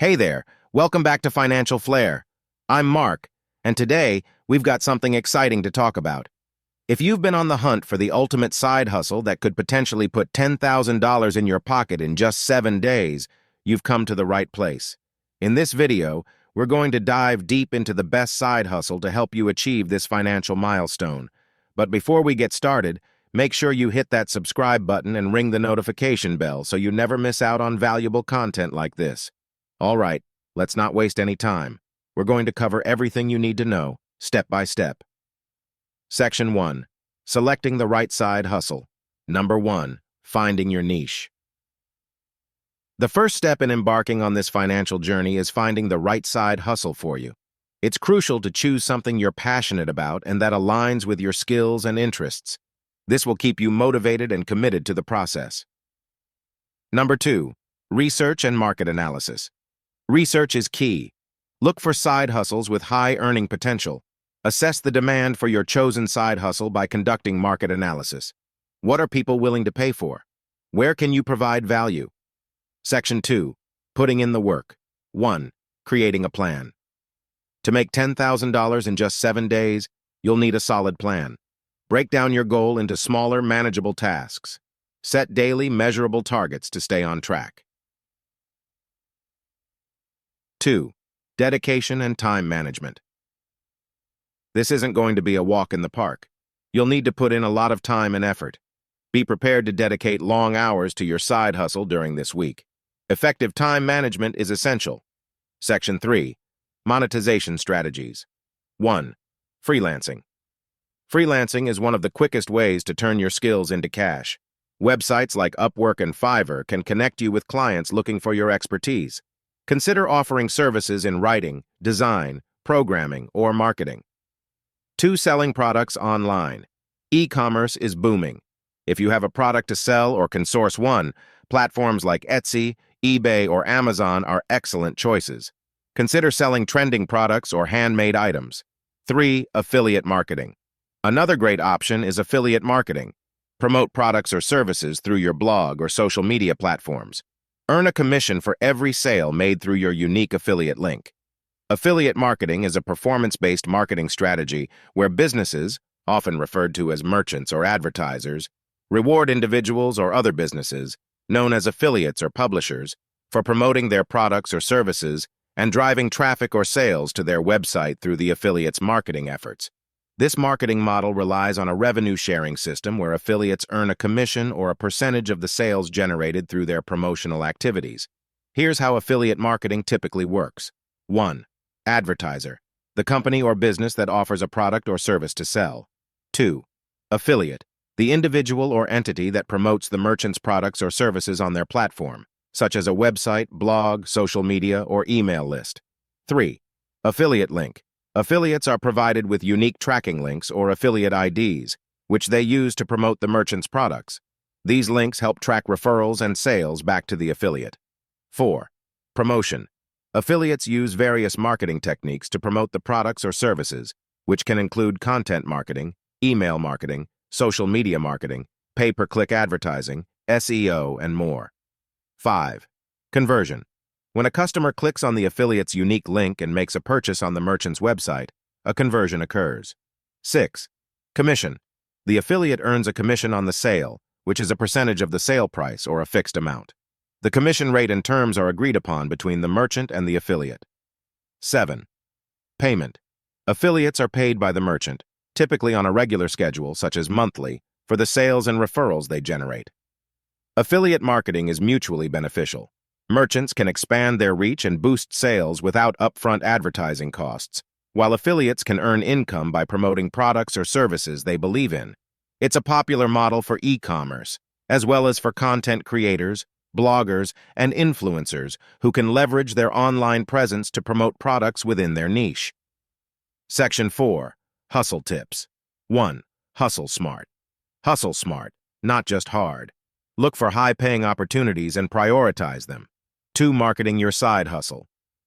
Hey there, welcome back to Financial Flair. I'm Mark, and today we've got something exciting to talk about. If you've been on the hunt for the ultimate side hustle that could potentially put $10,000 in your pocket in just 7 days, you've come to the right place. In this video, we're going to dive deep into the best side hustle to help you achieve this financial milestone. But before we get started, make sure you hit that subscribe button and ring the notification bell so you never miss out on valuable content like this. All right, let's not waste any time. We're going to cover everything you need to know, step by step. Section 1. Selecting the right side hustle. Number 1. Finding your niche. The first step in embarking on this financial journey is finding the right side hustle for you. It's crucial to choose something you're passionate about and that aligns with your skills and interests. This will keep you motivated and committed to the process. Number 2. Research and market analysis. Research is key. Look for side hustles with high earning potential. Assess the demand for your chosen side hustle by conducting market analysis. What are people willing to pay for? Where can you provide value? Section 2. Putting in the work. 1. Creating a plan. To make $10,000 in just 7 days, you'll need a solid plan. Break down your goal into smaller, manageable tasks. Set daily, measurable targets to stay on track. 2. Dedication and time management. This isn't going to be a walk in the park. You'll need to put in a lot of time and effort. Be prepared to dedicate long hours to your side hustle during this week. Effective time management is essential. Section 3. Monetization strategies. 1. Freelancing. Freelancing is one of the quickest ways to turn your skills into cash. Websites like Upwork and Fiverr can connect you with clients looking for your expertise. Consider offering services in writing, design, programming, or marketing. 2. Selling products online. E-commerce is booming. If you have a product to sell or can source one, platforms like Etsy, eBay, or Amazon are excellent choices. Consider selling trending products or handmade items. 3. Affiliate marketing. Another great option is affiliate marketing. Promote products or services through your blog or social media platforms. Earn a commission for every sale made through your unique affiliate link. Affiliate marketing is a performance-based marketing strategy where businesses, often referred to as merchants or advertisers, reward individuals or other businesses, known as affiliates or publishers, for promoting their products or services and driving traffic or sales to their website through the affiliates' marketing efforts. This marketing model relies on a revenue-sharing system where affiliates earn a commission or a percentage of the sales generated through their promotional activities. Here's how affiliate marketing typically works. 1. Advertiser, the company or business that offers a product or service to sell. 2. Affiliate, the individual or entity that promotes the merchant's products or services on their platform, such as a website, blog, social media, or email list. 3. Affiliate link. Affiliates are provided with unique tracking links or affiliate IDs, which they use to promote the merchant's products. These links help track referrals and sales back to the affiliate. 4. Promotion. Affiliates use various marketing techniques to promote the products or services, which can include content marketing, email marketing, social media marketing, pay-per-click advertising, SEO, and more. 5. Conversion. When a customer clicks on the affiliate's unique link and makes a purchase on the merchant's website, a conversion occurs. 6. Commission. The affiliate earns a commission on the sale, which is a percentage of the sale price or a fixed amount. The commission rate and terms are agreed upon between the merchant and the affiliate. 7. Payment. Affiliates are paid by the merchant, typically on a regular schedule, such as monthly, for the sales and referrals they generate. Affiliate marketing is mutually beneficial. Merchants can expand their reach and boost sales without upfront advertising costs, while affiliates can earn income by promoting products or services they believe in. It's a popular model for e-commerce, as well as for content creators, bloggers, and influencers who can leverage their online presence to promote products within their niche. Section 4. Hustle tips. 1. Hustle smart. Hustle smart, not just hard. Look for high-paying opportunities and prioritize them. 2. Marketing your side hustle.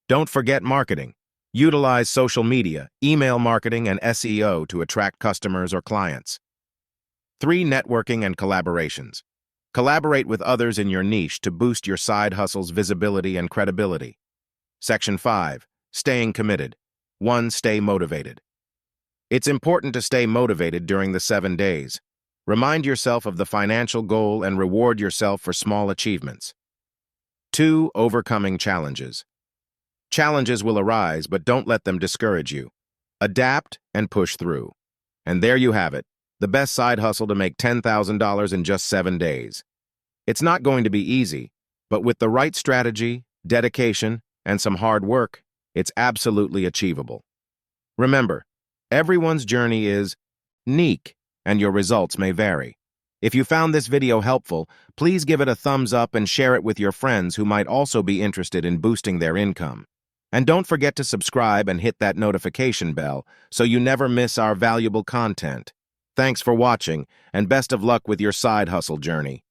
Don't forget marketing. Utilize social media, email marketing, and SEO to attract customers or clients. 3. Networking and collaborations. Collaborate with others in your niche to boost your side hustle's visibility and credibility. Section 5. Staying committed. 1. Stay motivated. It's important to stay motivated during the 7 days. Remind yourself of the financial goal and reward yourself for small achievements. 2. Overcoming challenges. Challenges will arise, but don't let them discourage you. Adapt and push through. And there you have it, the best side hustle to make $10,000 in just 7 days. It's not going to be easy, but with the right strategy, dedication, and some hard work, it's absolutely achievable. Remember, everyone's journey is unique, and your results may vary. If you found this video helpful, please give it a thumbs up and share it with your friends who might also be interested in boosting their income. And don't forget to subscribe and hit that notification bell so you never miss our valuable content. Thanks for watching, and best of luck with your side hustle journey.